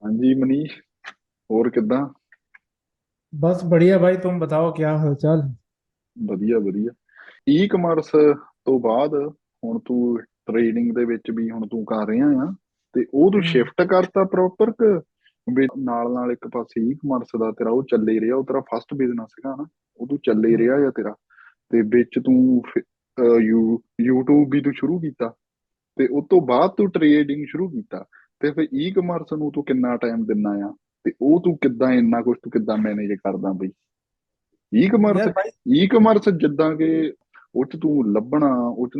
हाँ जी मनीष। और किदा? बस बढ़िया भाई। तुम बताओ क्या हालचाल। ਵਧੀਆ ਵਧੀਆ। ਈ ਕਮਰਸ ਤੋਂ ਬਾਅਦ ਹੁਣ ਤੂੰ ਟ੍ਰੇਡਿੰਗ ਦੇ ਵਿੱਚ ਵੀ ਹੁਣ ਤੂੰ ਕਰ ਰਿਹਾ ਆ, ਤੇ ਉਹ ਤੂੰ हम्म। ਸ਼ਿਫਟ ਕਰਤਾ ਪ੍ਰੋਪਰ ਵੀ ਨਾਲ ਨਾਲ ਇੱਕ ਪਾਸੇ ਈ ਕਮਰਸ ਦਾ ਤੇਰਾ ਉਹ ਚੱਲੇ ਹੀ ਰਿਹਾ, ਉਹ ਤੇਰਾ ਫਸਟ ਬਿਜ਼ਨਸ ਸੀਗਾ ਨਾ, ਉਹ ਤੂੰ ਚੱਲੇ ਹੀ ਰਿਹਾ ਆ ਤੇਰਾ। ਤੇ ਵਿੱਚ ਤੂੰ YouTube ਵੀ ਤੂੰ ਸ਼ੁਰੂ ਕੀਤਾ, ਤੇ ਉਸ ਤੋਂ ਬਾਅਦ ਤੂੰ ਟ੍ਰੇਡਿੰਗ ਸ਼ੁਰੂ ਕੀਤਾ। ਤੇ ਫਿਰ ਈ ਕਮਰਸ ਨੂੰ ਤੂੰ ਕਿੰਨਾ ਟਾਈਮ ਦਿੰਨਾ ਆ, ਤੇ ਉਹ ਤੂੰ ਕਿੱਦਾਂ ਇੰਨਾ ਕੁਝ ਤੂੰ ਕਿੱਦਾਂ ਮੈਨੇਜ ਕਰਦਾ ਬਈ? ਈ ਕਮਰਸ यार भाई। ਈ ਕਮਰਸ ਜਿੱਦਾਂ ਕਿ ਉਹ 'ਚ ਤੂੰ ਲੱਭਣਾ, ਉਹ 'ਚ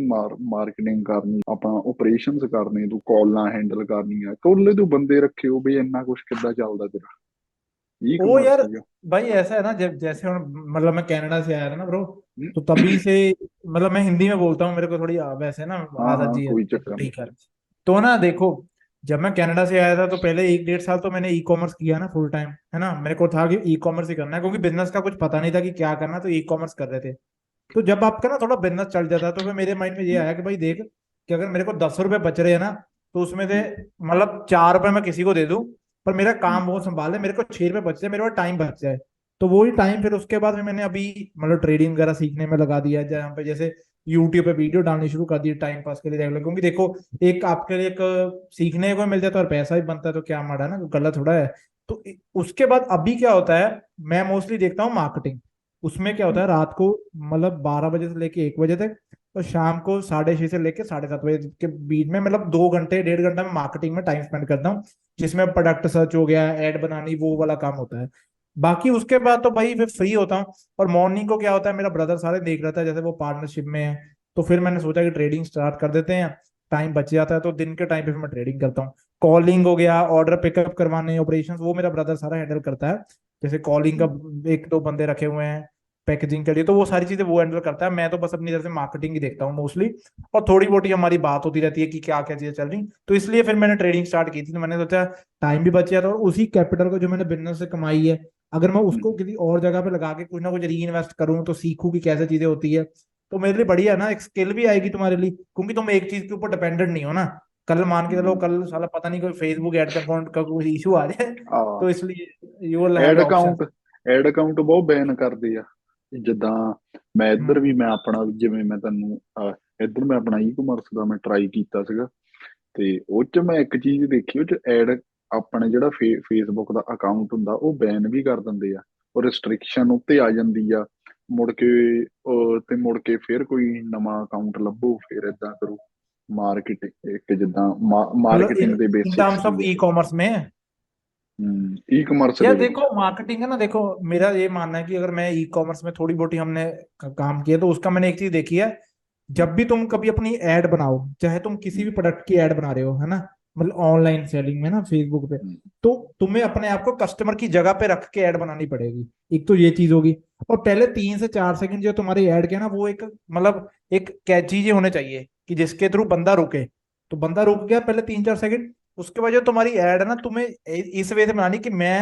ਮਾਰਕੀਟਿੰਗ ਕਰਨੀ, ਆਪਣਾ ਆਪਰੇਸ਼ਨਸ ਕਰਨੇ, ਤੂੰ ਕਾਲਾਂ हैंडल ਕਰਨੀਆਂ, ਕੋਲੇ ਤੂੰ ਬੰਦੇ ਰੱਖੇ ਹੋ ਬਈ, ਇੰਨਾ कुछ ਕਿੱਦਾਂ ਚੱਲਦਾ तेरा ई ओ कमर्स यार जो? भाई ऐसा है ना, जब जैसे मतलब मैं कनाडा से आया था ना ब्रो। तो तभी से मतलब मैं हिंदी में बोलता हूँ, मेरे को थोड़ी वैसे ना हाँ आदत हाँ, जी है, कोई तो चक्कर नहीं। ठीक है। तो ना देखो, जब मैं कनाडा से आया था तो पहले 1 1.5 साल तो मैंने ई कॉमर्स किया ना फुल टाइम, है ना। मेरे को था कि ई कॉमर्स ही करना है, क्योंकि बिजनेस का कुछ पता नहीं था कि क्या करना, तो ई कॉमर्स कर रहे थे। तो जब आपका ना थोड़ा बिजनेस चल जाता है तो फिर मेरे माइंड में ये आया कि भाई देख, कि अगर मेरे को 10 रुपए बच रहे हैं ना, तो उसमें से मतलब 4 रुपए मैं किसी को दे दूं, पर मेरा काम वो संभाले, मेरे को 6 रुपए बच जाए, मेरे पास टाइम बच जाए। तो वही टाइम फिर उसके बाद फिर मैंने अभी मतलब ट्रेडिंग वगैरह सीखने में लगा दिया है, जहाँ पे जैसे यूट्यूब पे वीडियो डालनी शुरू कर दी टाइम पास के लिए रेगुलर। क्योंकि देखो, एक आपके लिए एक सीखने को मिल जाता है और पैसा भी बनता है, तो क्या माड़ा है ना, गलत थोड़ा है। तो उसके बाद अभी क्या होता है, मैं मोस्टली देखता हूँ मार्केटिंग। उसमें क्या होता है, रात को मतलब 12 बजे से लेके 1 बजे तक, और शाम को 6:30 से लेके 7:30 बजे के बीच में, मतलब 2 घंटे 1.5 घंटा में मार्केटिंग में टाइम स्पेंड करता हूँ। जिसमें प्रोडक्ट सर्च हो गया, ऐड बनानी, वो वाला काम होता है। बाकी उसके बाद तो भाई फिर फ्री होता हूँ। और मॉर्निंग को क्या होता है, मेरा ब्रदर सारे देख रहा था, जैसे वो पार्टनरशिप में है। तो फिर मैंने सोचा कि ट्रेडिंग स्टार्ट कर देते हैं। टाइम बच जाता है तो दिन के टाइम पे फिर मैं ट्रेडिंग करता हूँ। कॉलिंग हो गया, ऑर्डर पिकअप करवाने, ऑपरेशंस, वो मेरा ब्रदर सारा हैंडल करता है। जैसे कॉलिंग का 1 2 बंदे रखे हुए हैं पैकेजिंग के लिए, तो वो सारी चीजें वो हैंडल करता है। मैं तो बस अपनी तरफ से मार्केटिंग ही देखता हूँ मोस्टली। और थोड़ी बहुत ही हमारी बात होती रहती है कि क्या क्या चीजें चल रही। तो इसलिए फिर मैंने ट्रेडिंग स्टार्ट की थी, तो मैंने सोचा टाइम भी बच जाता है, और उसी कैपिटल को जो मैंने बिजनेस से कमाई है, अगर मैं उसको किसी और जगह पे लगा के कुछ ना कुछ री इन्वेस्ट करूँ, तो सीखूं कि कैसे चीजें होती है। तो मेरे लिए बढ़िया है ना, एक स्किल भी आएगी तुम्हारे लिए, क्योंकि तुम एक चीज के ऊपर डिपेंडेंट नहीं हो ना। कल मान के चलो, कल साला पता नहीं कोई फेसबुक एड अकाउंट का कोई इशू आ जाए, तो इसलिए you will have add the option. Account add account ਬਹੁਤ ਬੈਨ ਕਰਦੇ ਆ। ਜਿੱਦਾਂ ਮੈਂ ਇੱਧਰ ਵੀ, ਮੈਂ ਆਪਣਾ ਜਿਵੇਂ ਮੈਂ ਤੈਨੂੰ ਇੱਧਰ ਮੈਂ ਆਪਣਾ ਈ ਕਮਰਸ ਦਾ ਮੈਂ ਟਰਾਈ ਕੀਤਾ ਸੀਗਾ, ਤੇ ਉਹ ਚ ਮੈਂ ਇੱਕ ਚੀਜ਼ ਦੇਖੀ, ਉਹ ਚ ਐਡ ਆਪਣੇ ਜਿਹੜਾ ਫੇਸਬੁੱਕ ਦਾ ਅਕਾਊਂਟ ਹੁੰਦਾ ਉਹ ਬੈਨ ਵੀ ਕਰ ਦਿੰਦੇ ਆ, ਉਹ ਰਿਸਟ੍ਰਿਕਸ਼ਨ ਉੱਤੇ ਆ ਜਾਂਦੀ ਆ। ਮੁੜ ਕੇ ਤੇ ਮੁੜ ਕੇ ਫਿਰ ਕੋਈ ਨਵਾਂ ਅਕਾਊਂਟ ਲੱਭੋ, ਫਿਰ ਏਦਾਂ ਕਰੋ। ਮਾਰਕੀਟ ਇੱਕ ਜਿੱਦਾਂ मतलब ਮਾਰਕੀਟਿੰਗ ਦੇ इन ਬੇਸਿक्स टर्म्स ऑफ ਕੀ ई ਆ। कॉमर्स में। ਈ ਕਮਰਸ यार ਦੇ ਵਿੱਚ। देखो, मार्केटिंग है ना, देखो मेरा ये मानना है कि अगर मैं ई कॉमर्स में थोड़ी बहुत हमने काम किया, तो उसका मैंने एक चीज देखी है। जब भी तुम कभी अपनी ऐड बनाओ, चाहे तुम किसी भी प्रोडक्ट की ऐड बना रहे हो, है ना, मतलब ऑनलाइन सेलिंग में ना, फेसबुक पे, तो तुम्हें अपने आप को कस्टमर की जगह पे रख के ऐड बनानी पड़ेगी। एक तो ये चीज होगी। और पहले 3 से 4 सेकंड जो तुम्हारी ऐड के ना, वो एक मतलब एक कैची चीजें होने चाहिए कि जिसके थ्रू बंदा रुके। तो बंदा रुक गया पहले 3 4 सेकंड। उसके बाद जो तुम्हारी ऐड है ना, तुम्हें इस वे से बनानी कि मैं,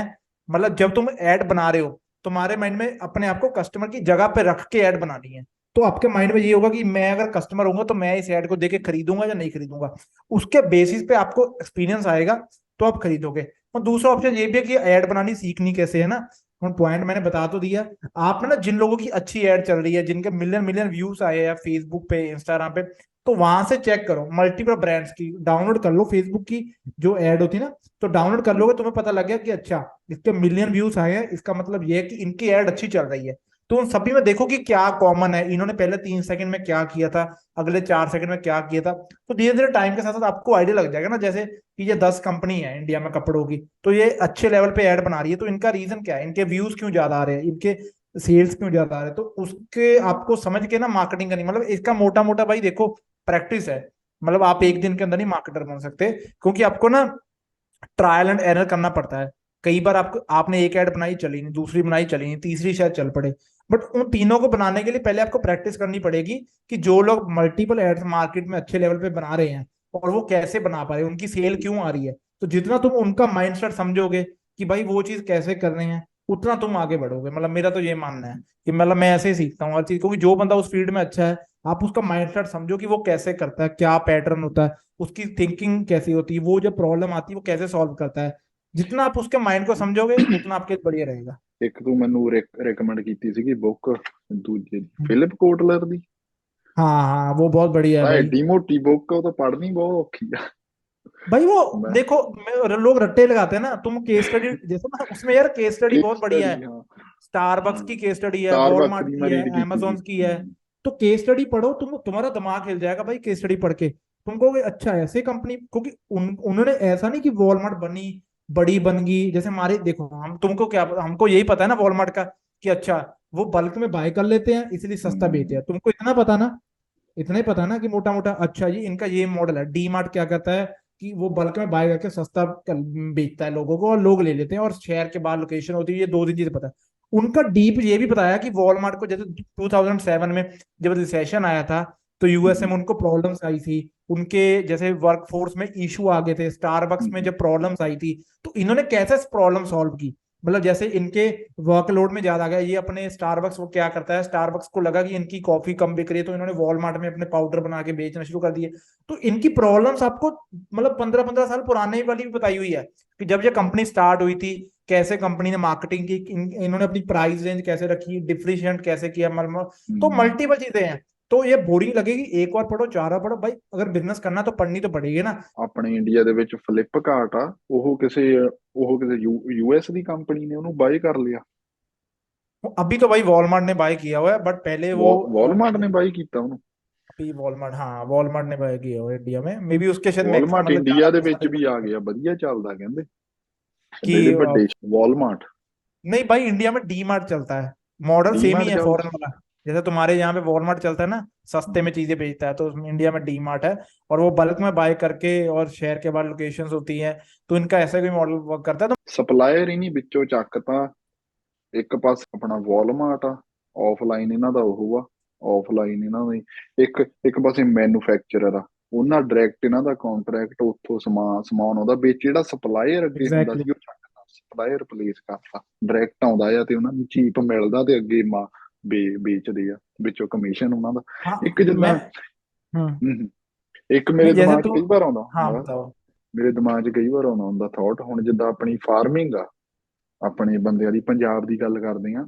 मतलब जब तुम ऐड बना रहे हो, तुम्हारे माइंड में अपने आप को कस्टमर की जगह पे रख के ऐड बनानी है। तो आपके माइंड में ये होगा कि मैं अगर कस्टमर होऊंगा तो मैं इस ऐड को देके खरीदूंगा या नहीं खरीदूंगा। उसके बेसिस पे आपको एक्सपीरियंस आएगा, तो आप खरीदोगे। और दूसरा ऑप्शन ये भी है कि ऐड बनानी सीखनी कैसे है ना। पॉइंट मैंने बता तो दिया। आप ना, जिन लोगों की अच्छी ऐड चल रही है, जिनके मिलियन मिलियन व्यूज आए हैं फेसबुक पे, इंस्टाग्राम पे, तो वहां से चेक करो, मल्टीपल ब्रांड्स की डाउनलोड कर लो, फेसबुक की जो ऐड होती है ना, तो डाउनलोड कर लोगे, तुम्हें पता लग गया कि अच्छा, इसके मिलियन व्यूज आए हैं, इसका मतलब ये है कि इनकी ऐड अच्छी चल रही है। तो उन सभी में देखो कि क्या कॉमन है, इन्होंने पहले 3 सेकंड में क्या किया था, अगले 4 सेकंड में क्या किया था। तो धीरे धीरे टाइम के साथ साथ आपको आइडिया लग जाएगा ना। जैसे कि ये 10 कंपनी है इंडिया में कपड़ों की, तो ये अच्छे लेवल पे ऐड बना रही है, तो इनका रीजन क्या है, इनके व्यूज क्यों ज्यादा आ रहे हैं, इनके सेल्स क्यों ज्यादा आ रहे हैं। तो उसके आपको समझ के ना मार्केटिंग करनी, मतलब इसका मोटा मोटा भाई देखो, प्रैक्टिस है। मतलब आप एक दिन के अंदर नहीं मार्केटर बन सकते, क्योंकि आपको ना ट्रायल एंड एरर करना पड़ता है। कई बार आपको, आपने एक ऐड बनाई चली नहीं, दूसरी बनाई चली नहीं, तीसरी शायद चल पड़े। बट उन तीनों को बनाने के लिए पहले आपको प्रैक्टिस करनी पड़ेगी कि जो लोग मल्टीपल एड्स मार्केट में अच्छे लेवल पे बना रहे हैं, और वो कैसे बना पा रहे हैं, उनकी सेल क्यों आ रही है। तो जितना तुम उनका माइंडसेट समझोगे कि भाई वो चीज कैसे कर रहे हैं, उतना तुम आगे बढ़ोगे। मतलब मेरा तो ये मानना है कि मतलब मैं ऐसे ही सीखता हूँ हर चीज, क्योंकि जो बंदा उस फील्ड में अच्छा है, आप उसका माइंडसेट समझो कि वो कैसे करता है, क्या पैटर्न होता है, उसकी थिंकिंग कैसी होती है, वो जब प्रॉब्लम आती है वो कैसे सॉल्व करता है। जितना आप उसके माइंड को समझोगे उतना आपके लिए बढ़िया रहेगा। ਇੱਕ ਤੂੰ ਮੈਨੂੰ ਰეკਮੈਂਡ ਕੀਤੀ ਸੀਗੀ ਬੁੱਕ ਦੂਜੇ ਦੀ, हम्म। ਫਿਲਿਪ ਕੋਟਲਰ ਦੀ। हाँ हाँ, वो बहुत बढ़िया है ਆ भाई। ਐਡੀ ਮੋਟੀ ਬੁੱਕ ਉਹ ਤਾਂ ਪੜ੍ਹਨੀ बहुत ਔਖੀ ਆ। भाई वो मैं देखो, लोग रट्टे लगाते हैं ना, तुम केस स्टडी जैसे ना, उसमें यार केस स्टडी केस बहुत बढ़िया स्टडी, है। हाँ। स्टारबक्स की केस स्टडी है, स्टारबक्स वॉलमार्ट ਦੀ की मैं है, रीड ਕੀਤੀ amazon ਸੀ। की है। तो केस स्टडी पढ़ो, तुम्हारा दिमाग हिल जाएगा भाई केस स्टडी पढ़ के। तुम कहोगे अच्छा ऐसे कंपनी, क्योंकि उन्होंने ऐसा नहीं कि वॉलमार्ट बनी, बड़ी बन गई जैसे हमारे, देखो हम तुमको क्या, हमको यही पता है ना वॉलमार्ट का, कि अच्छा वो बल्क में बाय कर लेते हैं इसलिए सस्ता बेचते हैं, तुमको इतना पता ना, इतना ही पता ना कि मोटा मोटा अच्छा ये इनका ये मॉडल है। डी मार्ट क्या करता है कि वो बल्क में बाय करके सस्ता बेचता है लोगों को, और लोग ले लेते हैं, और शहर के बाहर लोकेशन होती है, ये दो तीन चीजें पता है। उनका डीप ये भी बताया कि वॉलमार्ट को जैसे 2007 में जब रिसेशन आया था, तो यूएसए में उनको प्रॉब्लम्स आई थी, उनके जैसे वर्कफोर्स में इशू आ गए थे, स्टारबक्स में जब प्रॉब्लम्स आई थी, तो इन्होंने कैसे प्रॉब्लम सॉल्व की। मतलब जैसे इनके वर्कलोड में ज्यादा आ गया, ये अपने स्टारबक्स, वो क्या करता है, स्टारबक्स को लगा कि इनकी कॉफी कम बिक रही है, तो इन्होंने वॉलमार्ट में अपने पाउडर बना के बेचना शुरू कर दिए। तो इनकी प्रॉब्लम्स आपको मतलब 15-15 साल पुराने वाली भी बताई हुई है, कि जब ये कंपनी स्टार्ट हुई थी, कैसे कंपनी ने मार्केटिंग की, इन्होंने अपनी प्राइस रेंज कैसे रखी, डिफरेंशिएट कैसे किया, मतलब तो मल्टीपल चीजें हैं। तो ये बोरिंग लगेगी, एक बार पढ़ो, चार बार पढ़ो भाई, अगर बिजनेस करना तो पढ़नी तो पड़ेगी ना। ਆਪਣੇ ਇੰਡੀਆ ਦੇ ਵਿੱਚ ਫਲਿੱਪਕਾਰਟ ਆ, ਉਹ ਕਿਸੇ ਯੂਐਸ ਦੀ ਕੰਪਨੀ ਨੇ ਉਹਨੂੰ ਬਾਏ कर लिया। अभी तो भाई वॉलमार्ट ने बाय किया हुआ है, बट पहले वो वॉलमार्ट ने बाई ਕੀਤਾ ਉਹਨੂੰ। अभी वॉलमार्ट, हाँ वॉलमार्ट ने बाय किया हुआ है इंडिया में, मे बी उसके शायद में वॉलमार्ट मतलब ज्यादा ਇੰਡੀਆ ਦੇ पैसा ਵਿੱਚ ਵੀ ਆ दिखा ਗਿਆ, ਵਧੀਆ ਚੱਲਦਾ ਕਹਿੰਦੇ। कि ਜਿਹੜੇ ਵੱਡੇ वॉलमार्ट, नहीं भाई, इंडिया में डी मार्ट चलता है, मॉडल सेम ही डीमार्ट है ਚੱਲਦਾ। फॉरेन वाला। जैसे तुम्हारे यहाँ पे वॉलमार्ट चलता है ना, सस्ते में चीजें बेचता है, तो उसमें इंडिया में डी मार्ट है, और वो बल्क में बाय करके, और शहर के बाहर लोकेशंस होती हैं, तो इनका ऐसा कोई मॉडल वर्क करता है। तो ਸਪਲਾਇਰ ਹੀ ਨਹੀਂ ਵਿੱਚੋਂ ਚੱਕ ਤਾਂ। ਇੱਕ ਪਾਸੇ ਆਪਣਾ ਵॉलਮਾर्ट ਆ, ਆਫਲਾਈਨ ਇਹਨਾਂ ਦਾ ਉਹ ਆ, ਆਫਲਾਈਨ ਇਹਨਾਂ ਦਾ ਇੱਕ ਇੱਕ ਪਾਸੇ ਮੈਨੂਫੈਕਚਰਰ ਆ, ਉਹਨਾਂ ਡਾਇਰੈਕਟ ਇਹਨਾਂ ਦਾ ਕੰਟਰੈਕਟ, ਉੱਥੋਂ ਸਮਾਨ ਆਉਂਦਾ ਵਿੱਚ, ਜਿਹੜਾ ਸਪਲਾਇਰ ਅੱਗੇ ਹੁੰਦਾ एग्जैक्टली ਸੀ ਉਹ ਚੱਕਦਾ, ਸਪਲਾਇਰ ਰਿਪਲੇਸ ਕਰਤਾ, ਡਾਇਰੈਕਟ ਆਉਂਦਾ ਆ ਤੇ ਉਹਨਾਂ ਨੂੰ ਚੀਪ ਮਿਲਦਾ ਤੇ ਅੱਗੇ ਵੇਚਦੇ ਆ, ਵਿੱਚੋਂ ਕਮਿਸ਼ਨ ਉਹਨਾਂ ਦਾ। हाँ ਇੱਕ मैं ਜਿੱਦਾਂ हम्म ਇੱਕ नहीं ਮੇਰੇ जैसे ਦਿਮਾਗ 'ਚ तू, ਕਈ ਵਾਰ ਆਉਂਦਾ हाँ ਹੁੰਦਾ, बताओ। ਮੇਰੇ ਦਿਮਾਗ 'ਚ ਕਈ ਵਾਰ ਆਉਂਦਾ ਹੁੰਦਾ ਥਾਟ, ਹੁਣ ਜਿੱਦਾਂ ਆਪਣੀ ਫਾਰਮਿੰਗ ਆ, ਆਪਣੇ ਬੰਦਿਆਂ ਦੀ, ਪੰਜਾਬ ਦੀ ਗੱਲ ਕਰਦੇ ਆ,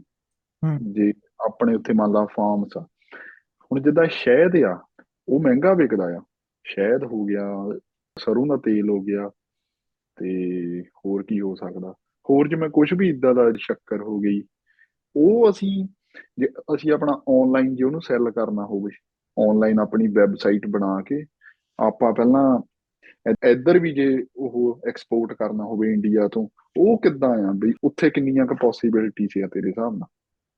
हम्म ਜੇ ਆਪਣੇ ਉੱਥੇ ਮੰਨ ਲਾ ਫਾਰਮਸ ਆ, ਹੁਣ ਜਿੱਦਾਂ ਸ਼ਹਿਦ ਆ, ਉਹ ਮਹਿੰਗਾ ਵਿਕਦਾ ਆ, ਸ਼ਹਿਦ ਹੋ ਗਿਆ, ਸਰੋਂ ਦਾ ਤੇਲ ਹੋ ਗਿਆ, ਤੇ ਹੋਰ ਕੀ ਹੋ ਸਕਦਾ, ਹੋਰ ਜਿਵੇਂ ਕੁਝ ਵੀ ਇਦਾਂ ਦਾ, ਸ਼ੱਕਰ ਹੋ ਗਈ, ਉਹ ਅਸੀਂ, ਜੇ ਅਸੀਂ ਆਪਣਾ ਆਨਲਾਈਨ ਜੇ ਉਹਨੂੰ ਸੈੱਲ ਕਰਨਾ ਹੋਵੇ, ਆਨਲਾਈਨ ਆਪਣੀ ਵੈਬਸਾਈਟ ਬਣਾ ਕੇ, ਆਪਾਂ ਪਹਿਲਾਂ ਇੱਧਰ ਵੀ ਜੇ ਉਹ ਐਕਸਪੋਰਟ ਕਰਨਾ ਹੋਵੇ ਇੰਡੀਆ ਤੋਂ, ਉਹ ਕਿੱਦਾਂ ਆ ਬਈ, ਉੱਥੇ ਕਿੰਨੀਆਂ ਕੁ ਪੋਸੀਬਿਲਿਟੀ ਸੀ ਆ ਤੇਰੇ ਹਿਸਾਬ ਨਾਲ?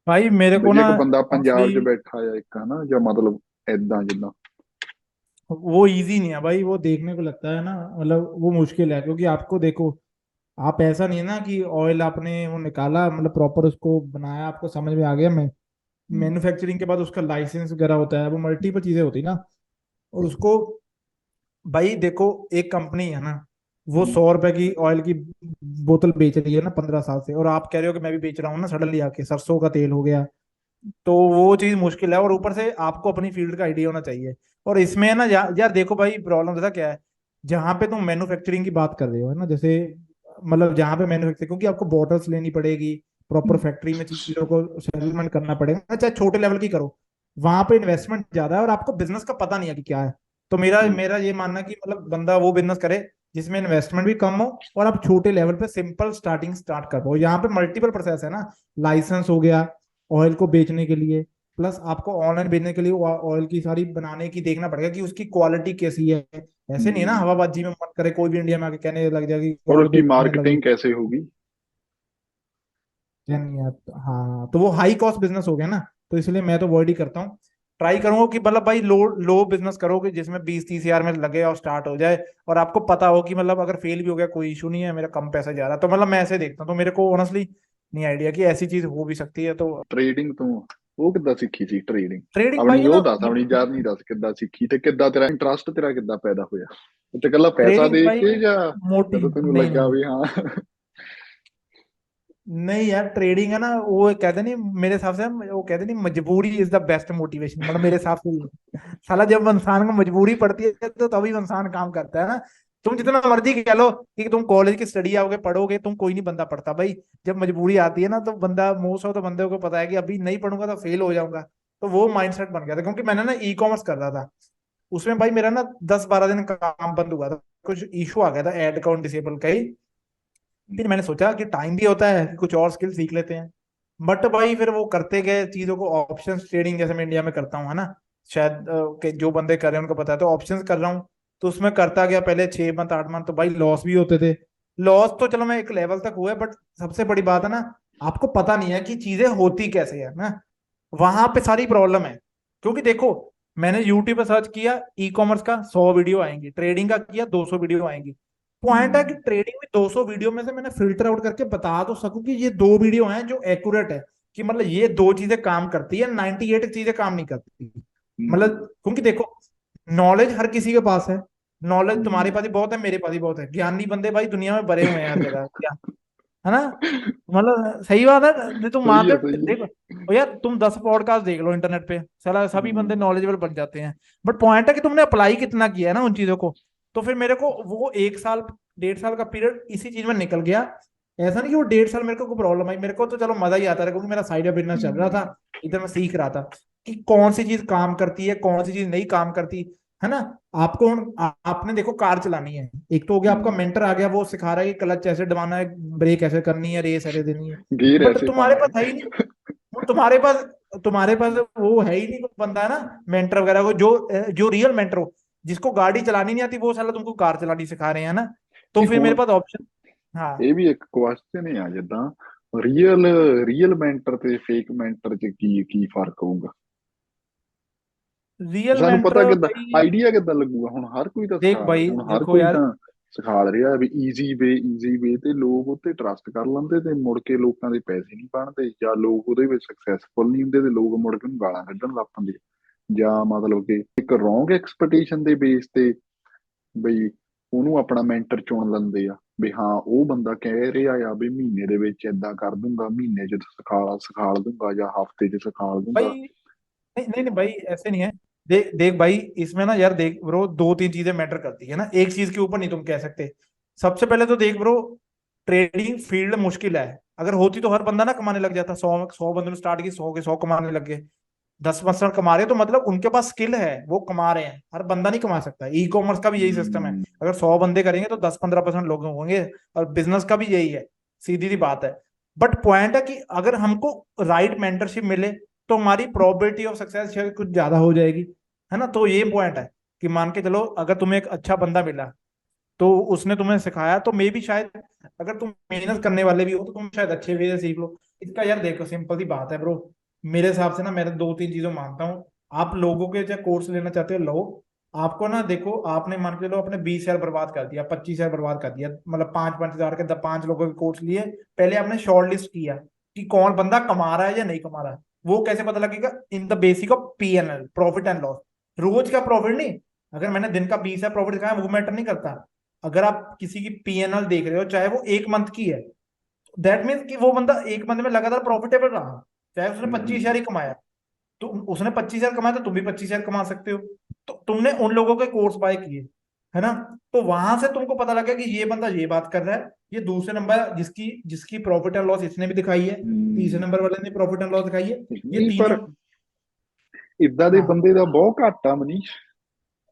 भाई मेरे ਬਈ को ਜੇ ना ਇੱਕ ਬੰਦਾ ऑनेस्टली ਪੰਜਾਬ 'ਚ ਬੈਠਾ ਆ ਇੱਕ, ਹਨਾ, ਜਾਂ ਮਤਲਬ ਏਦਾਂ ਜਿੱਦਾਂ। वो इजी नहीं है भाई, वो देखने को लगता है ना, मतलब वो मुश्किल है, क्योंकि आपको देखो, आप ऐसा नहीं है ना कि ऑयल आपने वो निकाला, मतलब प्रॉपर उसको बनाया, आपको समझ में आ गया। मैं हम्म, मैन्युफैक्चरिंग के बाद उसका लाइसेंस वगैरह होता है, वो मल्टीपल चीजें होती है ना, और उसको, भाई देखो, एक कंपनी है ना, वो हम्म, 100 रुपए की ऑयल की बोतल बेच रही है ना 15 साल से, और आप कह रहे हो कि मैं भी बेच रहा हूँ ना, सडनली आके सरसों का तेल हो गया, तो वो चीज मुश्किल है। और ऊपर से आपको अपनी फील्ड का आइडिया होना चाहिए। और इसमें है ना यार देखो भाई, प्रॉब्लम जैसा क्या है, जहां पे तुम मैन्युफैक्चरिंग की बात कर रहे हो है ना, जैसे मतलब जहां पे मैन्युफैक्चरिंग, क्योंकि आपको बॉटल्स लेनी पड़ेगी, प्रॉपर हम्म, फैक्ट्री में चीजों को सेटलमेंट करना पड़ेगा, चाहे छोटे लेवल की करो, वहां पे इन्वेस्टमेंट ज्यादा है, और आपको बिजनेस का पता नहीं है कि क्या है। तो मेरा हम्म, मेरा ये मानना है कि मतलब बंदा वो बिजनेस करे जिसमें इन्वेस्टमेंट भी कम हो, और आप छोटे लेवल पे सिंपल स्टार्टिंग स्टार्ट कर पाओ। यहाँ पे मल्टीपल प्रोसेस है ना, लाइसेंस हो गया ऑयल को बेचने के लिए, प्लस आपको ऑनलाइन बेचने के लिए ऑयल की सारी बनाने की देखना पड़ेगा कि उसकी क्वालिटी कैसी है। ऐसे नहीं है ना हम्म। हवाबाजी में मन करे कोई भी इंडिया में आके कहने लग जाएगा कि और ऑयल उसकी बेचने लग मार्केटिंग कैसे होगी? क्या नहीं है। हाँ, तो वो हाई कॉस्ट बिजनेस हो गया ना, तो इसलिए मैं तो अवॉइड ही करता हूँ। ट्राई करूंगा कि मतलब भाई लो लो बिजनेस करो, कि जिसमें 20-30 हजार में लगे और स्टार्ट हो जाए, और आपको पता हो कि मतलब अगर फेल भी हो गया कोई इशू नहीं है, मेरा कम पैसा जा रहा है, तो मतलब मैं ऐसे देखता हूँ। तो मेरे को ऑनेस्टली नहीं आइडिया कि ऐसी चीज हो भी सकती है। तो ਟ੍ਰੇਡਿੰਗ ਤੋਂ ਉਹ ਕਿੱਦਾਂ ਸਿੱਖੀ ਸੀ ਟ੍ਰੇਡਿੰਗ? ट्रेडिंग ਆਪਣੀ भाई है ਉਹ ना, ਦੱਸ, ਆਪਣੀ ਜਰਨੀ ਦੱਸ, ਕਿੱਦਾਂ ਸਿੱਖੀ ਤੇ ਕਿੱਦਾਂ ਤੇਰਾ ਇੰਟਰਸਟ, ਤੇਰਾ ਕਿੱਦਾਂ ਪੈਦਾ ਹੋਇਆ? ਤੇ ਇਕੱਲਾ ਪੈਸਾ ट्रेडिंग ਦੇਖ भाई ਕੇ, ਜਾਂ मोटी ਜਦੋਂ ਤੈਨੂੰ नहीं ਲੱਗਾ नहीं ਵੀ ਹਾਂ? नहीं यार, ट्रेडिंग है ना, वो कहते नहीं, मेरे हिसाब से वो कहते नहीं, मजबूरी इज द बेस्ट मोटिवेशन, मतलब मेरे हिसाब से साला जब इंसान को मजबूरी पड़ती है तो तभी इंसान काम करता है ना। तुम जितना मर्जी कह लो कि तुम कॉलेज की स्टडी आओगे पढ़ोगे, तुम कोई नहीं बंदा पढ़ता भाई। जब मजबूरी आती है ना तो बंदा, मोस्ट ऑफ द बंदे को पता है कि अभी नहीं पढ़ूंगा तो फेल हो जाऊंगा। तो वो माइंडसेट बन गया था, क्योंकि मैंने ना ई कॉमर्स कर रहा था। उसमें भाई मेरा ना 10-12 दिन काम बंद हुआ था, कुछ इशू आ गया था एड अकाउंट डिसेबल का ही। फिर मैंने सोचा कि टाइम भी होता है कि कुछ और स्किल सीख लेते हैं। बट भाई फिर वो करते गए चीजों को, ऑप्शंस ट्रेडिंग जैसे मैं इंडिया में करता हूँ, है ना। शायद कि जो बंदे कर रहे हैं उनको पता है, तो ऑप्शंस कर रहा हूँ। तो उसमें करता गया पहले 6 मंथ 8 मंथ, तो भाई लॉस भी होते थे। लॉस तो चलो मैं एक लेवल तक हुआ, बट सबसे बड़ी बात है ना, आपको पता नहीं है कि चीजें होती कैसे है ना। वहां पे सारी प्रॉब्लम है। क्योंकि देखो, मैंने यूट्यूब पे सर्च किया ई कॉमर्स का 100 वीडियो आएंगी, ट्रेडिंग का किया 200 वीडियो आएंगी। पॉइंट है कि हम्म, ट्रेडिंग में 200 वीडियो में से मैंने फिल्टर आउट करके बता तो सकूं कि ये 2 वीडियो हैं जो एक्यूरेट है, कि मतलब ये 2 चीजें काम करती है, 98 चीजें काम नहीं करती। मतलब हम्म, क्योंकि देखो, नॉलेज हर किसी के पास है। नॉलेज तुम्हारे हम्म, पास भी बहुत है, मेरे पास भी बहुत है, ज्ञानी बंदे भाई दुनिया में भरे हुए हैं हर जगह, क्या है ना। मतलब सही बात है, नहीं तुम सही मानते है, हो, सही देखो। है। और यार तुम 10 पॉडकास्ट देख लो इंटरनेट पे, साला सभी बंदे हम्म, नॉलेजेबल बन जाते हैं। बट पॉइंट है कि तुमने अप्लाई कितना किया है ना उन चीजों को। तो फिर मेरे को वो 1 साल 1.5 साल का पीरियड इसी चीज में निकल गया। ऐसा नहीं कि वो 1.5 साल मेरे को प्रॉब्लम आई, मेरे को तो चलो मजा ही आता था, क्योंकि मेरा साइड बिजनेस चल रहा हम्म, था। इधर मैं सीख रहा था कि कौन सी चीज काम करती है, कौन सी चीज नहीं काम करती, है ना। आपको आपने देखो कार चलानी है, एक तो हो गया आपका हम्म। मेंटर आ गया, वो सिखा रहा है कि क्लच ऐसे दबाना है, ब्रेक ऐसे करनी है, रेस ऐसे देनी है। गियर बट ऐसे तुम्हारे पाना पास है ही नहीं। है। वो तुम्हारे पास वो है ही नहीं, कोई बंदा है ना मेंटर वगैरह को, जो जो रियल मेंटर हो। जिसको गाड़ी चलानी नहीं आती वो साला तुमको कार चलानी सिखा रहे हैं ना। तो ਨਹੀਂ फिर मेरे ਹੁਣ पास ऑप्शन। हाँ। ਇਹ ਵੀ ਇੱਕ ਕੁਐਸਚਨ ਹੀ ਆ, ਜਿੱਦਾਂ ਰੀਅਲ ਰੀਅਲ ਮੈਂਟਰ ਤੇ ਫੇਕ ਮੈਂਟਰ ਚ ਕੀ ਕੀ ਫਰਕ ਹੋਊਗਾ? रियल ਸਾਨੂੰ मेंटर ਪਤਾ ਕਿੱਦਾਂ, भाई। ਆਈਡੀਆ ਕਿੱਦਾਂ ਲੱਗੂਗਾ? ਹੁਣ ਹਰ ਕੋਈ ਤਾਂ देख ਸਿਖਾ भाई, ਹੁਣ ਹਰ देखो ਕੋਈ यार। ਤਾਂ ਸਿਖਾ ਰਿਹਾ ਵੀ ਈਜ਼ੀ ਵੇ ਤੇ ਲੋਕ ਉੱਤੇ ਟਰਸਟ ਕਰ ਲੈਂਦੇ ਤੇ ਮੁੜ ਕੇ ਲੋਕਾਂ ਦੇ ਪੈਸੇ ਨਹੀਂ ਬਣਦੇ, ਜਾਂ ਲੋਕ ਉਹਦੇ ਵਿੱਚ ਸਕਸੈਸਫੁਲ ਨਹੀਂ ਹੁੰਦੇ ਤੇ ਲੋਕ ਮੁੜ ਕੇ ਉਹਨੂੰ ਗਾਲਾਂ ਕੱਢਣ ਲੱਗ ਪੈਂਦੇ, ਜਾਂ ਮਤਲਬ ਕਿ ਇੱਕ ਰੋਂਗ ਐਕਸਪੈਕਟੇਸ਼ਨ ਦੇ ਬੇਸ ਤੇ ਬਈ ਉਹਨੂੰ ਆਪਣਾ ਮੈਂਟਰ ਚੁਣ ਲੈਂਦੇ ਆ ਵੀ ਹਾਂ ਉਹ ਬੰਦਾ ਕਹਿ ਰਿਹਾ ਆ ਵੀ ਮਹੀਨੇ ਦੇ ਵਿੱਚ ਏਦਾਂ ਕਰ ਦੂੰਗਾ, ਮਹੀਨੇ ਚ ਸਿਖਾਲ ਦੂੰਗਾ ਜਾਂ हफ्ते ਚ ਸਿਖਾਲ भाई ਦੂੰਗਾ। नहीं नहीं नहीं भाई, ऐसे नहीं है। देख देख भाई, इसमें ना यार देख ब्रो, 2-3 चीजें मैटर करती है ना, एक चीज के ऊपर नहीं तुम कह सकते। सबसे पहले तो देख ब्रो, ट्रेडिंग फील्ड मुश्किल है। अगर होती तो हर बंदा ना कमाने लग जाता, 100 100 बंदे ने स्टार्ट की, 100 के 100 कमाने लग गए। 10% कमा रहे हैं तो मतलब उनके पास स्किल है, वो कमा रहे हैं, हर बंदा नहीं कमा सकता। ई कॉमर्स का भी यही सिस्टम है। हम्म, अगर 100 बंदे करेंगे तो 10-15% लोग होंगे। और बिजनेस का भी यही है, सीधी सी बात है। बट पॉइंट है कि अगर हमको राइट मेंटरशिप मिले तो हमारी प्रोबेबिलिटी ऑफ सक्सेस शायद कुछ ज्यादा हो जाएगी, है ना। तो ये पॉइंट है कि मान के चलो, अगर तुम्हें एक अच्छा बंदा मिला तो उसने तुम्हें सिखाया, तो मे भी शायद, अगर तुम मेहनत करने वाले भी हो तो तुम शायद अच्छे वे से सीख लो। इसका यार देखो सिंपल सी बात है ब्रो। मेरे हिसाब से ना, मैं तो 2-3 चीजों मानता हूँ। आप लोगों के चाहे कोर्स लेना चाहते हो लो। आपको ना देखो, आपने मान के चलो अपने 20 हजार बर्बाद कर दिया, 25 हजार बर्बाद कर दिया, मतलब 5-5 हजार के 5 लोगों के कोर्स लिए। पहले आपने शॉर्ट लिस्ट किया कि कौन बंदा कमा रहा है या नहीं कमा रहा है। वो कैसे पता लगेगा? In the basic of PNL, profit and loss. रोज का प्रॉफिट नहीं। अगर मैंने दिन का 20 हजार प्रॉफिट दिखाया वो मैटर नहीं करता। अगर आप किसी की PNL देख रहे हो, चाहे वो 1 मंथ की है, दैट मीन्स कि वो बंदा 1 मंथ में लगातार प्रॉफिटेबल रहा, चाहे उसने 25 हजार हम्म, ही कमाया। तो उसने 25 हजार कमाया तो तुम भी 25 हजार कमा सकते हो। तो तुमने उन लोगों के कोर्स बाय किए, है ना। तो वहां से तुमको पता लगा कि ये बंदा ये बात कर रहा है। ये दूसरे नंबर जिसकी जिसकी प्रॉफिट एंड लॉस इसने भी दिखाई है, तीसरे हम्म। नंबर वाले ने प्रॉफिट एंड लॉस दिखाई है। ये ਨਹੀਂ तीनों। ਪਰ ਇਦਾਂ ਦੇ हाँ, ਬੰਦੇ ਦਾ ਬਹੁਤ घाटा Manish.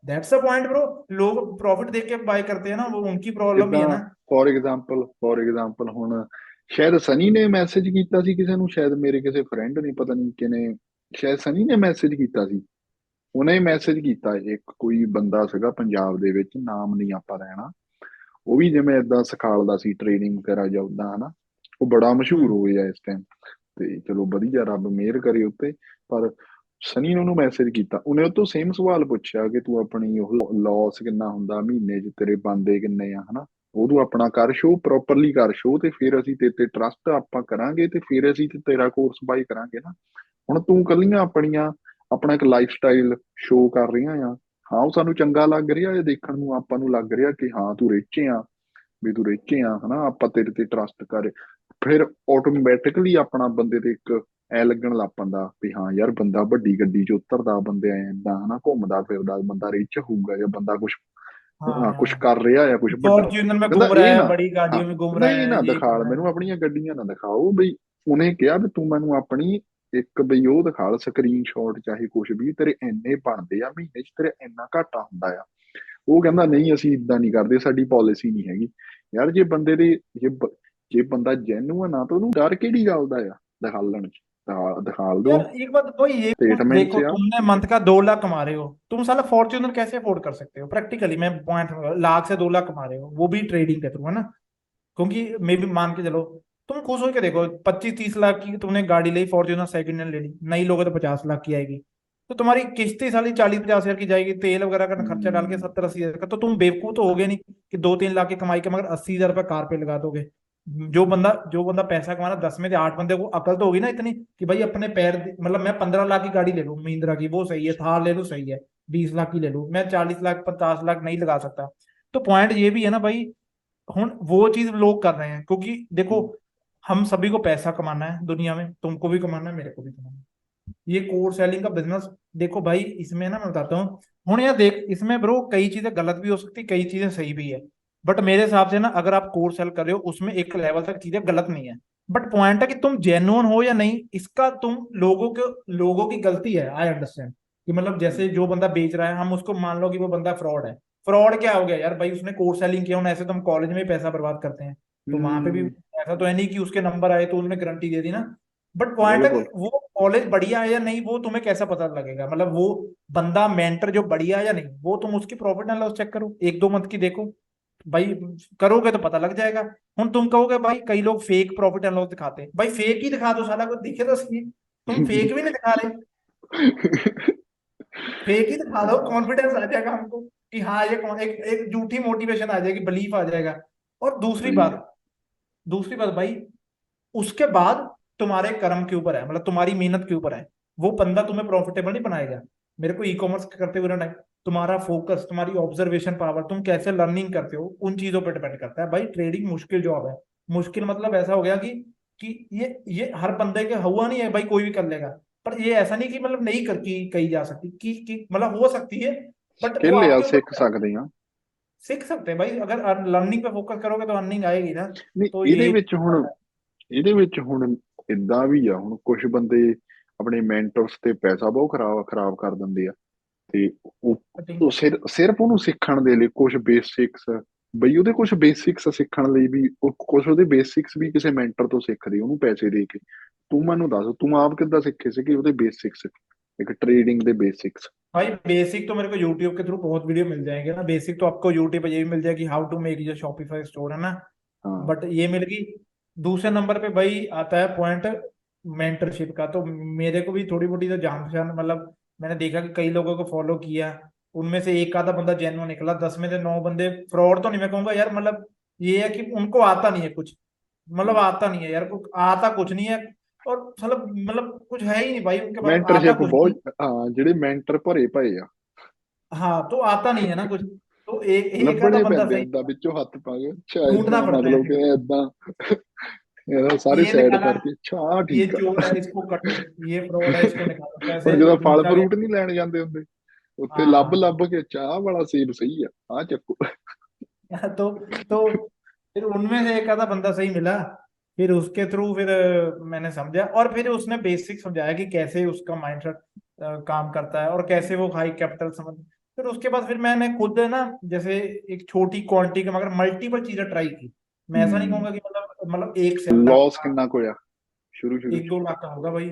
That's a point bro. लोग प्रॉफिट देख के बाय करते हैं ना, वो उनकी प्रॉब्लम भी है ਜਿੱਦਾਂ ना। ਫੋਰ ਐਗਜ਼ਾਮਪਲ ਹੁਣ ਸ਼ਾਇਦ ਸਨੀ ਨੇ ਮੈਸੇਜ ਕੀਤਾ ਸੀ ਕਿਸੇ ਨੂੰ, ਸ਼ਾਇਦ ਮੇਰੇ ਕਿਸੇ ਫਰੈਂਡ ਨੇ, ਪਤਾ ਨਹੀਂ ਕਿਨੇ, ਸ਼ਾਇਦ ਸਨੀ ਨੇ ਮੈਸੇਜ ਕੀਤਾ ਸੀ। ਉਹਨੇ ਮੈਸੇਜ ਕੀਤਾ, ਇੱਕ ਕੋਈ ਬੰਦਾ ਸੀਗਾ ਪੰਜਾਬ ਦੇ ਵਿੱਚ, ਨਾਮ ਨਹੀਂ ਆਪਾਂ ਲੈਣਾ। ਉਹ ਵੀ ਜਿਵੇਂ ਏਦਾਂ ਸਿਖਾਲਦਾ ਸੀ ਟ੍ਰੇਨਿੰਗ ਵਗੈਰਾ ਜਾਂ ਓਦਾਂ, ਹਨਾ। ਉਹ ਬੜਾ ਮਸ਼ਹੂਰ हम्म। ਹੋਇਆ ਇਸ ਟਾਈਮ। ਤੇ ਚਲੋ ਵਧੀਆ, ਰੱਬ ਮਿਹਰ ਕਰੇ ਉੱਤੇ। ਪਰ ਸਨੀ ਨੇ ਉਹਨੂੰ ਮੈਸੇਜ ਕੀਤਾ, ਉਹਨੇ ਉਹ ਤੋਂ ਸੇਮ ਸਵਾਲ ਪੁੱਛਿਆ ਕਿ ਤੂੰ ਆਪਣੀ ਉਹ ਲਾਸ ਕਿੰਨਾ ਹੁੰਦਾ ਮਹੀਨੇ 'ਚ, ਤੇਰੇ ਬਣਦੇ ਕਿੰਨੇ ਆ, ਹਨਾ। ਉਹ ਤੂੰ ਆਪਣਾ ਕਰ ਸ਼ੋ, ਪ੍ਰੋਪਰਲੀ ਕਰ ਸ਼ੋ, ਤੇ ਫਿਰ ਅਸੀਂ ਤੇ ਤੇ ਟਰਸਟ ਆਪਾਂ ਕਰਾਂਗੇ, ਤੇ ਫਿਰ ਅਸੀਂ ਤੇ ਤੇਰਾ ਕੋਰਸ ਬਾਈ ਕਰਾਂਗੇ ਨਾ। ਹੁਣ ਤੂੰ ਕੱਲੀਆਂ ਆਪਣੀਆਂ ਆਪਣਾ ਇੱਕ ਲਾਈਫ ਸਟਾਈਲ ਸ਼ੋ ਕਰ ਰਹੀਆਂ ਆ। ਹਾਂ, ਉਹ ਸਾਨੂੰ ਚੰਗਾ ਲੱਗ ਰਿਹਾ ਇਹ ਦੇਖਣ ਨੂੰ, ਆਪਾਂ ਨੂੰ ਲੱਗ ਰਿਹਾ ਕਿ ਹਾਂ ਤੂੰ ਰਿਚ ਆ, ਵੀ ਤੂੰ ਰਿਚ ਆ, ਹਨਾ, ਆਪਾਂ ਤੇਰੇ ਤੇ ਟਰਸਟ ਕਰ। ਫਿਰ ਆਟੋਮੈਟਿਕਲੀ ਆਪਣਾ ਬੰਦੇ ਤੇ ਇੱਕ ਐ ਲੱਗਣ ਲੱਗ ਪੈਂਦਾ ਵੀ ਹਾਂ ਯਾਰ, ਬੰਦਾ ਵੱਡੀ ਗੱਡੀ 'ਚ ਉਤਰਦਾ, ਬੰਦੇ ਐ ਏਦਾਂ, ਹਨਾ, ਘੁੰਮਦਾ ਫਿਰਦਾ ਬੰਦਾ ਰਿਚ ਹੋਊਗਾ, ਜਾਂ ਬੰਦਾ ਕੁਛ हाँ ਕੁਛ हाँ। ਕਰ ਰਿਹਾ ਆ, ਕੁਛ ਵੱਡਾ। फॉर्च्यूनर में ਕਹਿੰਦਾ घूम रहा ਇਹ है, ਨਾ, बड़ी ਹਾਂ, गाड़ियों में घूम रहा ਨਹੀਂ है, ਨਾ ये कर ਦਿਖਾਲ रहा ਮੈਨੂੰ, है। ਆਪਣੀਆਂ ਗੱਡੀਆਂ ਨਾ ਦਿਖਾਓ ਬਈ। ਉਹਨੇ ਕਿਹਾ ਵੀ ਤੂੰ ਮੈਨੂੰ ਆਪਣੀ ਇੱਕ ਬਈ ਉਹ ਦਿਖਾਲ ਸਕਰੀਨਸ਼ਾਟ, ਚਾਹੇ ਕੁਛ ਵੀ, ਤੇਰੇ ਇੰਨੇ ਬਣਦੇ ਆ ਮਹੀਨੇ ਚ, ਤੇਰੇ ਇੰਨਾ ਘਾਟਾ ਹੁੰਦਾ ਆ। ਉਹ ਕਹਿੰਦਾ ਨਹੀਂ ਅਸੀਂ ਇਦਾਂ ਨਹੀਂ ਕਰਦੇ, ਸਾਡੀ ਪਾਲਿਸੀ ਨਹੀਂ ਹੈਗੀ। ਯਾਰ ਜੇ ਬੰਦੇ ਦੇ, ਜੇ ਬੰਦਾ ਜੈਨੂਅਨ ਆ ਤਾਂ ਉਹਨੂੰ ਡਰ ਕਿਹੜੀ ਗੱਲ ਦਾ ਆ ਦਿਖਾਲਣ ਚ। ਦਿਖਾਲ ਦੋ यार एक बात तो ये ਸਟੇਟਮੈਂਟ देखो, ਚ आ। तुमने मंथ का 2 लाख कमा रहे हो, तुम साला फॉर्च्यूनर कैसे अफोर्ड कर सकते हो? प्रैक्टिकली मैं पॉइंट, लाख से 2 लाख कमा रहे हो, वो भी ट्रेडिंग के थ्रू, है ना? क्योंकि मे भी मान के चलो, तुम खुश हो के देखो, 25-30 लाख की तुमने गाड़ी ली फॉर्च्यूनर, सेकंड हैंड ले ली, नई लोगे तो 50 लाख की आएगी। तो तुम्हारी किस्त ही साली 40-50 हजार की जाएगी, तेल वगैरह का खर्चा डाल के हम्म, 70-80 हजार का। तो तुम बेवकूफ तो हो गए नहीं कि 2-3 लाख की कमाई के मगर 80 हजार रुपये कार पे लगा दोगे। जो बंदा पैसा कमाना, 10 में से 8 बंदे को अकल तो होगी ना इतनी कि भाई अपने पैर, मतलब मैं 15 लाख की गाड़ी ले लूं महिंद्रा की, वो सही है, थार ले लूं सही है, 20 लाख की ले लूं, मैं 40 लाख 50 लाख नहीं लगा सकता। तो पॉइंट ये भी है ना भाई, हुन वो चीज लोग कर रहे हैं क्योंकि देखो, हम सभी को पैसा कमाना है दुनिया में, तुमको भी कमाना है, मेरे को भी कमाना है। ये कोर सेलिंग का बिजनेस, देखो भाई इसमें ना मैं बताता हूँ। हूं यार देख, इसमें ब्रो कई चीजें गलत भी हो सकती, कई चीजें सही भी है। बट मेरे हिसाब से ना, अगर आप कोर सेल कर रहे हो उसमें एक लेवल तक चीजें गलत नहीं है। बट पॉइंट है कि तुम जेन्युइन हो या नहीं, इसका तुम लोगों की गलती है, आई अंडरस्टैंड। कि मतलब जैसे जो बंदा बेच रहा है, हम उसको मान लो कि वो बंदा फ्रॉड है। फ्रॉड क्या हो गया यार भाई, उसने कोर सेलिंग किया, ऐसे तो हम कॉलेज में ही पैसा बर्बाद करते हैं। तो वहां पे भी हम्म, ऐसा तो है नहीं कि उसके नंबर आए तो उन्होंने गारंटी दे दी ना। बट पॉइंट है कि बिल्कुल। वो कॉलेज बढ़िया है या नहीं, वो तुम्हें कैसा पता लगेगा? मतलब वो बंदा मेंटर जो बढ़िया है या नहीं, वो तुम उसकी प्रॉफिट एंड लॉस चेक करो, 1-2 मंथ की देखो भाई, करोगे तो पता लग जाएगा। हम तुम कहोगे भाई कई लोग फेक प्रॉफिट एंड लॉस दिखाते हैं, भाई फेक ही दिखा दो साला, को दिखे तो सही। तुम फेक भी नहीं दिखा रहे, फेक ही दिखा दो, कॉन्फिडेंस आ जाएगा हमको कि हाँ ये कौन, एक एक झूठी मोटिवेशन आ जाएगी, बिलीफ आ जाएगा। और दूसरी सही है। बात, दूसरी बात भाई, उसके बाद तुम्हारे कर्म के ऊपर है, मतलब तुम्हारी मेहनत के ऊपर है। वो बंदा तुम्हें प्रॉफिटेबल नहीं बनाएगा। मेरे को ई कॉमर्स करते हुए ना, तुम्हारा फोकस, तुम्हारी ऑब्जर्वेशन पावर, तुम कैसे लर्निंग करते हो, उन चीजों पर डिपेंड करता है भाई। ट्रेडिंग मुश्किल जॉब है। मुश्किल मतलब ऐसा हो गया कि ये हर बंदे के हुआ नहीं है भाई, कोई भी कर लेगा। पर ये ऐसा नहीं कि मतलब नहीं कर की कही जा सकती कि मतलब हो सकती है, बट वो स्किल आ आपके सिख ऊपर है। सकते हैं। सीख सकते हैं भाई, अगर लर्निंग पे फोकस करोगे तो अर्निंग आएगी ना। ਨਹੀਂ तो ਇਹਦੇ ये ਵਿੱਚ ਹੁਣ, ਇਹਦੇ ਵਿੱਚ ਹੁਣ ਇਦਾਂ ਵੀ ਆ, ਹੁਣ ਕੁਝ ਬੰਦੇ ਆਪਣੇ ਮੈਂਟਰਸ ਤੇ ਪੈਸਾ ਬਹੁਤ ਖਰਾਬ ਖਰਾਬ ਕਰ ਦਿੰਦੇ ਆ। ਤੇ ਉਹ कटिंग। ਉਹ ਸਿਰਫ ਉਹਨੂੰ ਸਿੱਖਣ ਦੇ ਲਈ ਕੁਝ ਬੇਸਿਕਸ, ਬਈ ਉਹਦੇ ਕੁਝ ਬੇਸਿਕਸ ਸਿੱਖਣ ਲਈ ਵੀ, ਕੁਝ ਉਹਦੇ ਬੇਸਿਕਸ ਵੀ ਕਿਸੇ ਮੈਂਟਰ ਤੋਂ ਸਿੱਖਦੇ ਉਹਨੂੰ ਪੈਸੇ ਦੇ ਕੇ। ਤੂੰ ਮੈਨੂੰ ਦੱਸ, ਤੂੰ ਆਪ ਕਿੱਦਾਂ ਸਿੱਖੇ ਸੀ ਕਿ ਉਹਦੇ ਬੇਸਿਕਸ, ਇੱਕ ट्रेडिंग ਦੇ बेसिक्स। भाई बेसिक तो मेरे को यूट्यूब के थ्रू बहुत वीडियो मिल जाएंगे ना। बेसिक तो आपको यूट्यूब पे ये भी मिल जाएगी, how to make your Shopify store, है ना? हाँ। बट ये मिल गई। दूसरे नंबर पे भाई आता है पॉइंट मेंटरशिप का। तो मेरे को भी थोड़ी मोटी तो जान पहचान, मतलब मैंने देखा कि कई लोगों को फॉलो किया, उनमें से एक आधा बंदा जेन्युइन निकला, 10 में से 9 बंदे फ्रॉड। तो नहीं मैं कहूंगा यार, मतलब ये है कि उनको आता नहीं है कुछ, मतलब आता नहीं है यार, आता कुछ नहीं है। और मतलब कुछ है ही नहीं भाई उनके पास, आता ਮੈਂਟਰਸ਼ਿਪ कुछ नहीं। ਬਹੁਤ, ਹਾਂ ਜਿਹੜੇ ਮੈਂਟਰ ਭਰੇ ਪਏ ਆ, हाँ, तो आता नहीं है ना कुछ। तो एक आधा ਲੱਭਣੇ बंदा ਪੈਂਦੇ सही, ਏਦਾਂ ਵਿੱਚੋਂ ਹੱਥ ਪਾ ਕੇ, ਅੱਛਾ ढूंढना ਏਦਾਂ पड़ता है ਮਤਲਬ फिर। ਕਿ ਏਦਾਂ ਇਹਦਾ ਸਾਰੇ ये ਸਾਈਡ निकाला, ਕਰਕੇ, ਅੱਛਾ ਆਹ ये ਠੀਕ चोर ਆ। है इसको कटो, ये फ्रॉड है इसको निकालो, तो ਹੁਣ ऐसे ਜਦੋਂ ਫਲ ढूंढता गया। ਫਰੂਟ ਨਹੀਂ ਲੈਣ ਜਾਂਦੇ ਹੁੰਦੇ, ਉੱਥੇ ਲੱਭ हाँ। ਲੱਭ के ਚਾਹ वाला सेब सही है, हाँ ਚੱਕੋ। तो फिर उनमें से एक आधा बंदा सही मिला। फिर उसके थ्रू फिर मैंने समझा, और फिर उसने बेसिक समझाया कि कैसे उसका माइंडसेट काम करता है और कैसे वो हाई कैपिटल समझ। फिर उसके बाद फिर मैंने खुद ना, जैसे एक छोटी क्वांटिटी का मगर मल्टीपल चीजें ट्राई की। मैं ऐसा नहीं कहूंगा कि मतलब एक सेल का, लॉस कितना को होया शुरू शुरू एक च? 2 लाख का होगा भाई।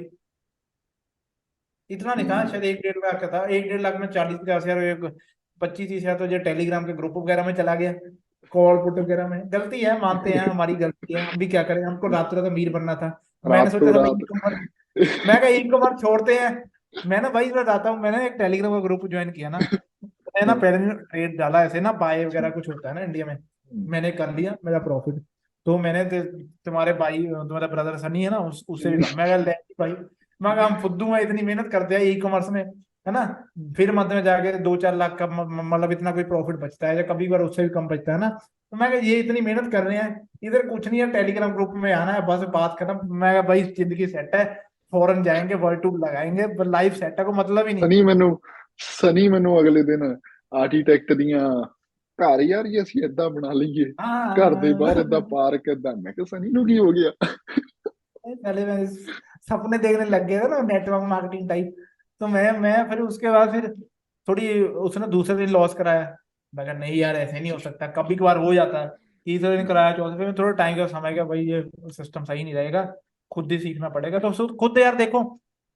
इतना नहीं था, हम्म, शायद 1-1.5 लाख का था। 1-1.5 लाख में 40-50 हजार, 25-30 हजार तो जो टेलीग्राम के ग्रुप वगैरह में चला गया, कॉल पुट वगैरह में। गलती है, मानते हैं हमारी गलती है, हम भी क्या करें, हमको रात रात अमीर बनना था। मैंने सोचा रातों था भाई रात। ई कॉमर्स, मैं कहा ई कॉमर्स छोड़ते हैं। मैं ना भाई बताता हूँ, मैंने एक टेलीग्राम का ग्रुप ज्वाइन किया ना, मैंने ना पहले ट्रेड डाला ऐसे ना, बाय वगैरह कुछ होता है ना इंडिया में, मैंने कर लिया मेरा प्रॉफिट। तो मैंने तुम्हारे भाई, तुम्हारा ब्रदर सनी है ना, उससे भी कहा, मैं कहा ले भाई, मैं कहा हम फुद्दू हैं, इतनी मेहनत करते हैं ई कॉमर्स में, है ना? फिर मध्य में जाके 2-4 लाख का मतलब इतना कोई प्रॉफिट बचता है, या कभी बार उससे भी कम बचता है ना। तो मैं कहा ये इतनी मेहनत कर रहे हैं, इधर कुछ नहीं है, टेलीग्राम ग्रुप में आना है बस, बात करना। मैं कहा भाई जिंदगी सेट है, फॉरेन जाएंगे, वर्ल्ड टूर लगाएंगे, लाइफ सेट है, को मतलब ही नहीं। सनी मैनू, सनी मैनू अगले दिन आर्किटेक्ट दियां ਘਰ ਯਾਰ ਜੇ ਅਸੀਂ ਏਦਾਂ ਬਣਾ ਲਈਏ, ਘਰ ਦੇ ਬਾਹਰ ਏਦਾਂ हाँ। ਪਾਰਕ ਏਦਾਂ, ਮੈਂ किहा सनी ਨੂੰ ਕੀ हो गया। पहले मैं सपने देखने लग गया था ना नेटवर्क मार्केटिंग टाइप। तो मैं फिर उसके बाद फिर थोड़ी उसने दूसरे दिन लॉस कराया। मैं कहा नहीं यार ऐसे नहीं हो सकता, कभी कभार हो जाता है। तीसरे दिन कराया, चौथे फिर थोड़ा टाइम का समय गया, भाई ये सिस्टम सही नहीं रहेगा, खुद ही सीखना पड़ेगा। तो खुद यार देखो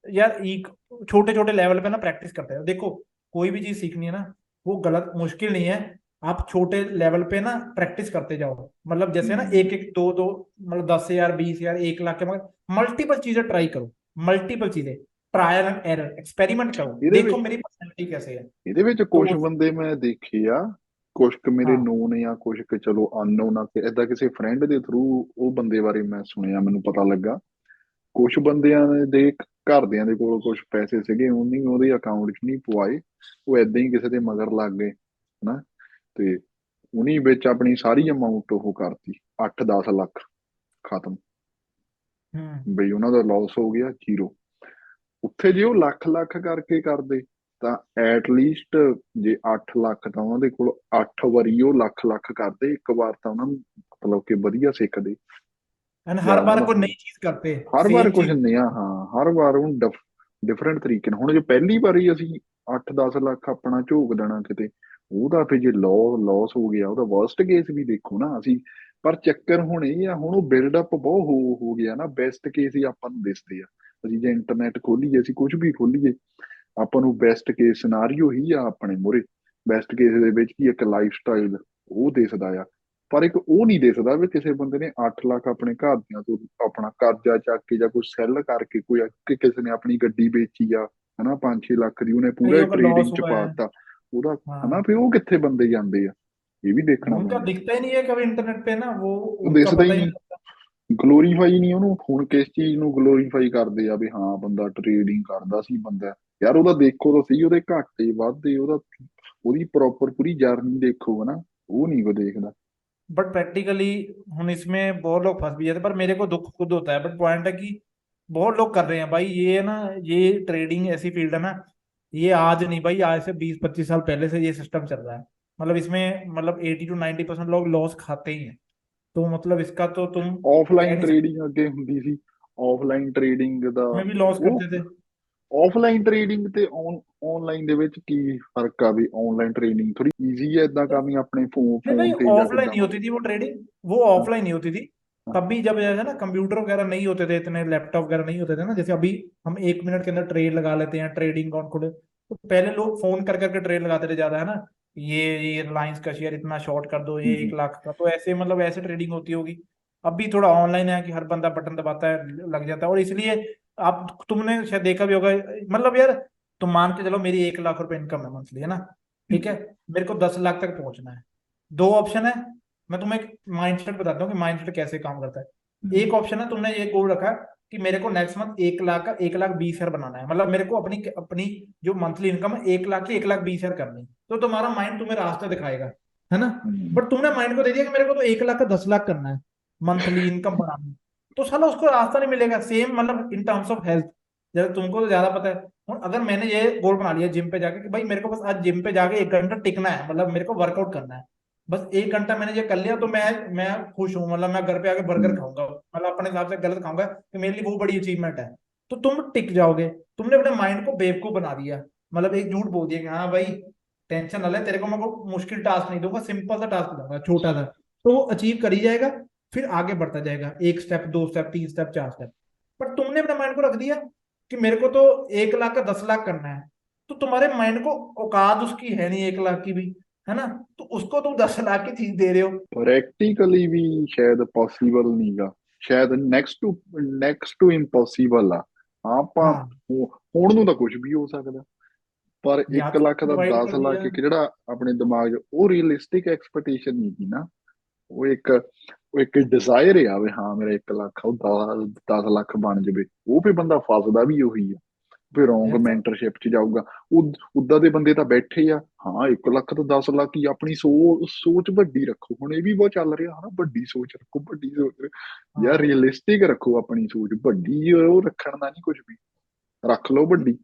यार, एक छोटे छोटे लेवल पे ना प्रैक्टिस करते हैं। देखो कोई भी चीज सीखनी है ना, वो गलत मुश्किल नहीं है। आप छोटे लेवल पे ना प्रैक्टिस करते जाओ, मतलब जैसे ना एक एक दो दो, मतलब 10,000 20,000 1 लाख के, मगर मल्टीपल चीजें ट्राई करो, मल्टीपल चीजें, ट्रायल एंड एरर, एक्सपेरिमेंट करो, ਇਹਦੇ देखो ਵਿੱਚ मेरी पर्सनैलिटी कैसे है। ਇਹਦੇ ਵਿੱਚ तो ਕੁਝ ਬੰਦੇ ਮੈਂ ਦੇਖੇ ਆ, ਕੁਝ ਕੁ ਮੇਰੇ हाँ। ਨੋਨ ਆ, ਕੁਝ ਕੁ ਚਲੋ ਅਨਨੋਨ ਆ, ਕਿ ਏਦਾਂ ਕਿਸੇ ਫਰੈਂਡ ਦੇ ਥਰੂ ਉਹ ਬੰਦੇ ਬਾਰੇ ਮੈਂ ਸੁਣਿਆ, ਮੈਨੂੰ ਪਤਾ ਲੱਗਾ। ਕੁਝ ਬੰਦਿਆਂ ਦੇ ਘਰਦਿਆਂ ਦੇ ਕੋਲ ਕੁਝ ਪੈਸੇ ਸੀਗੇ, ਉਹਨੇ ਉਹਦੇ ਅਕਾਊਂਟ 'ਚ ਨਹੀਂ ਪਵਾਏ, ਉਹ ਏਦਾਂ ਹੀ ਕਿਸੇ ਦੇ ਮਗਰ ਲੱਗ ਗਏ ਹਨਾ, ਤੇ ਉਹਨੀ ਵਿੱਚ ਆਪਣੀ ਸਾਰੀ ਅਮਾਉਂਟ ਉਹ ਕਰਤੀ, 8-10 ਲੱਖ ਖਤਮ, हम्म। ਬਈ ਉਹਨਾਂ ਦਾ ਲਾਸ ਹੋ ਗਿਆ, ਜ਼ੀਰੋ। ਉੱਥੇ ਜੇ ਉਹ ਲੱਖ ਲੱਖ ਕਰਕੇ ਕਰਦੇ, ਤਾਂ ਐਟ ਲੀਸਟ ਜੇ 8 ਲੱਖ, ਤਾਂ ਉਹਨਾਂ ਦੇ ਕੋਲ 8 ਵਾਰੀ ਉਹ ਲੱਖ ਲੱਖ ਕਰਦੇ, ਇੱਕ ਵਾਰ ਤਾਂ ਉਹਨਾਂ ਨੂੰ ਮਤਲਬ ਕਿ ਵਧੀਆ ਸਿੱਖਦੇ, एंड ਜਾਂ हर ਉਹਨਾਂ बार ਦਾ कोई नई चीज करते, ਹਰ ਵਾਰ सेम ਕੁਝ चीज। ਨਹੀਂ ਆ। ਹਾਂ, ਹਰ ਵਾਰ ਉਹ ਡਿਫਰੈਂਟ ਤਰੀਕੇ ਨਾਲ। ਹੁਣ ਜੇ ਪਹਿਲੀ ਵਾਰੀ ਅਸੀਂ 8-10 ਲੱਖ ਆਪਣਾ ਝੋਕ ਦੇਣਾ ਕਿਤੇ, ਉਹਦਾ ਫਿਰ ਜੇ ਲਾਸ ਹੋ ਗਿਆ, ਉਹਦਾ ਵਰਸਟ ਕੇਸ ਵੀ ਦੇਖੋ ਨਾ ਅਸੀਂ। ਪਰ ਚੱਕਰ ਹੁਣ ਇਹ ਆ, ਹੁਣ ਉਹ ਬਿਲਡਅਪ ਬਹੁਤ ਹੋ ਗਿਆ ਨਾ, ਬੈਸਟ ਕੇਸ ਹੀ ਆਪਾਂ ਨੂੰ ਦਿਸਦੇ ਆ। ਅਸੀਂ ਜੇ ਇੰਟਰਨੈਟ ਖੋਲੀਏ, ਅਸੀਂ ਕੁਝ ਵੀ ਖੋਲੀਏ, ਆਪਾਂ ਨੂੰ ਬੈਸਟ ਕੇਸ ਸਿਨਾਰੀਓ ਹੀ ਆ ਆਪਣੇ ਮੂਹਰੇ। ਬੈਸਟ ਕੇਸ ਦੇ ਵਿੱਚ ਕੀ ਇੱਕ ਲਾਈਫ ਸਟਾਈਲ ਉਹ ਦਿਸਦਾ ਆ, ਪਰ ਇੱਕ ਉਹ ਨਹੀਂ ਦਿਸਦਾ ਵੀ ਕਿਸੇ ਬੰਦੇ ਨੇ 8 ਲੱਖ ਆਪਣੇ ਘਰਦਿਆਂ ਤੋਂ ਆਪਣਾ ਕਰਜ਼ਾ ਚੱਕ ਕੇ ਜਾਂ ਕੁਝ ਸੈੱਲ ਕਰਕੇ, ਕੋਈ ਕਿ ਕਿਸੇ ਨੇ ਆਪਣੀ ਗੱਡੀ ਵੇਚੀ ਆ ਹਨਾ, 5-6 ਲੱਖ ਦੀ, ਉਹਨੇ ਪੂਰਾ कईयों का लॉस ਟ੍ਰੇਡਿੰਗ ਚ हुआ है। ਪਾਤਾ ਉਹਦਾ ਹਨਾ, हाँ। ਫਿਰ ਉਹ ਕਿੱਥੇ ਬੰਦੇ ਜਾਂਦੇ ਆ, ਇਹ ਵੀ ਦੇਖਣਾ उनका ਪੈਂਦਾ। दिखता ही नहीं है कभी इंटरनेट पे ना वो, ਉਹ उनका ਦਿਸਦਾ पता ਹੀ ही ਨਹੀਂ, नहीं लगता। ਗਲੋਰੀਫਾਈ ਨਹੀਂ ਉਹਨੂੰ। ਹੁਣ ਕਿਸ ਚੀਜ਼ ਨੂੰ ਗਲੋਰੀਫਾਈ ਕਰਦੇ ਆ ਵੀ ਹਾਂ ਬੰਦਾ ਟ੍ਰੇਡਿੰਗ ਕਰਦਾ ਸੀ ਬੰਦਾ, ਯਾਰ ਉਹਦਾ ਦੇਖੋ ਤਾਂ ਸਹੀ, ਉਹਦੇ ਘਾਟੇ ਵਾਧੇ, ਉਹਦੀ ਪ੍ਰੋਪਰ ਪੂਰੀ ਜਰਨੀ देखो ना, वो नहीं को देखना। बट प्रैक्टिकली हम इसमें बहुत लोग फंस भी जाते हैं, पर मेरे को दुख खुद होता है। बट पॉइंट है कि बहुत लोग कर रहे हैं भाई ये ना, ये ट्रेडिंग ऐसी फील्ड है ना, ये आज नहीं भाई, आज से 20-25 साल पहले से ये सिस्टम चल रहा है। मतलब इसमें मतलब 80 to 90% लोग लॉस खाते ही हैं। तो मतलब इसका तो तुम कह ਆਫਲਾਈਨ नहीं सकते। ਟ੍ਰੇਡਿੰਗ ਅੱਗੇ ਹੁੰਦੀ ਸੀ, ਆਫਲਾਈਨ ਟ੍ਰੇਡਿੰਗ ਦਾ में भी लॉस ਉਹ, करते थे। ਆਫਲਾਈਨ ਟ੍ਰੇਡਿੰਗ ਤੇ ਆਨਲਾਈਨ ਦੇ ਵਿੱਚ ਕੀ ਫਰਕ ਆ? ਵੀ ਆਨਲਾइन ट्रेडिंग थोड़ी इजी है इदा करनी, अपने फोन नहीं भाई फोन ते या ऑफलाइन किदा नहीं होती मतलब। थी वो ट्रेडिंग, वो हाँ, ऑफलाइन नहीं होती थी। हाँ, तभी जब जैसे ना कंप्यूटर वगैरह नहीं होते थे, इतने लैपटॉप वगैरह नहीं होते थे ना, जैसे अभी हम 1 मिनट के अंदर ट्रेड लगा लेते हैं, ट्रेडिंग अकाउंट खोले। तो पहले लोग फोन कर करके ट्रेड लगाते थे ज्यादा, है ना। ये रिलायंस का शेयर इतना शॉर्ट कर दो, ये 1 लाख का, तो ऐसे मतलब ऐसे ट्रेडिंग होती होगी। अभी थोड़ा ऑनलाइन है कि हर बंदा बटन दबाता है लग जाता है, और इसलिए आप तुमने शायद देखा भी होगा। मतलब यार तुम मान के चलो मेरी 1 लाख रुपए इनकम है मंथली, है ना। ठीक है। मेरे को 10 लाख तक पहुंचना है। दो ऑप्शन है। मैं तुम्हें एक माइंडसेट बताता हूँ कि माइंडसेट कैसे काम करता है। एक ऑप्शन है, तुमने ये गोल रखा कि मेरे को नेक्स्ट मंथ 1 लाख का 1,20,000 बनाना है, मतलब मेरे को अपनी अपनी जो मंथली इनकम है 1 लाख की 1,20,000 करनी है। तो तुम्हारा माइंड तुम्हें रास्ता दिखाएगा, है ना। बट तुमने माइंड को दे दिया कि मेरे को तो 1 लाख का 10 लाख करना है मंथली इनकम बनानी है। तो साला उसको रास्ता नहीं मिलेगा। सेम मतलब इन टर्म्स ऑफ हेल्थ, जैसे तुमको तो ज्यादा पता है। और अगर मैंने ये गोल बना लिया जिम पे जाके कि भाई मेरे को बस आज जिम पे जाके 1 घंटा टिकना है, मतलब मेरे को वर्कआउट करना है, बस 1 घंटा मैंने ये कर लिया तो मैं खुश हूँ। मतलब मैं घर पे आके बर्गर खाऊंगा, मतलब अपने हिसाब से गलत खाऊंगा कि मेरे लिए वो बड़ी अचीवमेंट है। तो तुम टिक जाओगे। तुमने अपने माइंड को बेवकूफ बना दिया, मतलब एक झूठ बोल दिया कि हाँ भाई टेंशन ना ले, तेरे को मैं कोई मुश्किल टास्क नहीं दूंगा, सिंपल सा टास्क दूंगा छोटा सा। तो वो अचीव कर ही जाएगा, फिर आगे बढ़ता जाएगा, 1 स्टेप 2 स्टेप 3 स्टेप 4 स्टेप। पर तुमने अपने माइंड को रख दिया कि मेरे को तो 1 लाख का 10 लाख करना है। तो तुम्हारे माइंड को औकात उसकी है नहीं 1 लाख की भी, है ना। तो उसको तुम 10 लाख की चीज दे रहे हो। प्रैक्टिकली भी शायद पॉसिबल नहीं गा, शायद नेक्स्ट टू इम्पॉसिबल आ। ਆਪਾਂ हाँ। ਹੋਣ ਨੂੰ ਤਾਂ ਕੁਝ ਵੀ ਹੋ ਸਕਦਾ, ਪਰ या 1 तो ਲੱਖ ਦਾ प्रोवाइड 10 कर ਲੱਖ दिया। ਇੱਕ ਜਿਹੜਾ ਆਪਣੇ ਦਿਮਾਗ 'ਚ ਉਹ ਰੀਅਲਿਸਟਿਕ ਐਕਸਪੈਕਟੇਸ਼ਨ ਨਹੀਂ ਸੀ ਨਾ। ਉਹ ਇੱਕ ਡਿਜ਼ਾਇਰ ਆ ਵੀ ਹਾਂ ਮੇਰਾ 1 ਲੱਖ ਆ, ਉਹ 10 ਲੱਖ ਬਣ ਜਾਵੇ, ਉਹ ਵੀ ਬੰਦਾ ਫਸਦਾ ਵੀ ਉਹੀ ਆ, ਫਿਰ ਰੋਂਗ यार तो ਮੈਂਟਰਸ਼ਿਪ 'ਚ ਜਾਊਗਾ। ਉਦਾਂ ਦੇ ਬੰਦੇ ਤਾਂ ਬੈਠੇ ਆ, ਹਾਂ 1 ਲੱਖ ਤੋਂ 10 ਲੱਖ ਹੀ, ਆਪਣੀ ਸੋਚ ਵੱਡੀ ਰੱਖੋ। ਹੁਣ ਇਹ ਵੀ ਬਹੁਤ ਚੱਲ ਰਿਹਾ ਹਨਾ, ਵੱਡੀ ਸੋਚ ਰੱਖੋ, ਵੱਡੀ ਸੋਚ, ਯਾਰ हाँ। ਰੀਅਲਿਸਟਿਕ ਰੱਖੋ ਆਪਣੀ ਸੋਚ, ਵੱਡੀ ਉਹ ਰੱਖਣ ਦਾ ਨਹੀਂ ਕੁਝ ਵੀ, ਰੱਖ ਲਓ ਵੱਡੀ।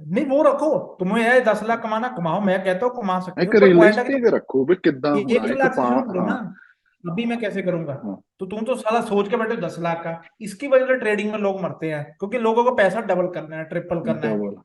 नहीं वो रखो, तुम्हें है 10 लाख कमाना कमाओ, मैं कहता हूँ कमा सकते एक हो, पर पॉइंट है रियलिस्टिक रखो भी किद्दां कि होना एक एक लाख से पा शुरू करो ना। हाँ अभी मैं कैसे करूंगा? हाँ तो तुम तो साला सोच के बैठे हो 10 लाख का। इसकी वजह से ट्रेडिंग में लोग मरते हैं, क्योंकि लोगों को पैसा डबल करना है, ट्रिपल करना है। डबल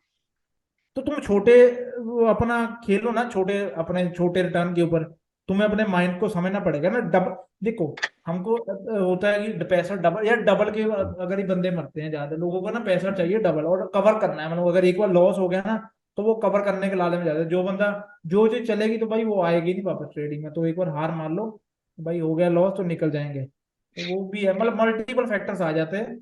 तो तुम छोटे वो अपना खेलो ना, छोटे अपने छोटे रिटर्न के ऊपर। तुम्हें अपने माइंड को समझना पड़ेगा ना। डबल देखो, हमको होता है कि पैसा डबल या डबल के, अगर ही बंदे मरते हैं ज्यादा लोगों को ना, पैसा चाहिए डबल और कवर करना है। मतलब अगर एक बार लॉस हो गया ना, तो वो कवर करने के लालच में जाता है जो बंदा। जो चीज चलेगी तो भाई वो आएगी नहीं वापस ट्रेडिंग में, तो एक बार हार मान लो, भाई हो गया लॉस तो निकल जाएंगे। तो वो भी है, मतलब मल्टीपल फैक्टर्स आ जाते हैं।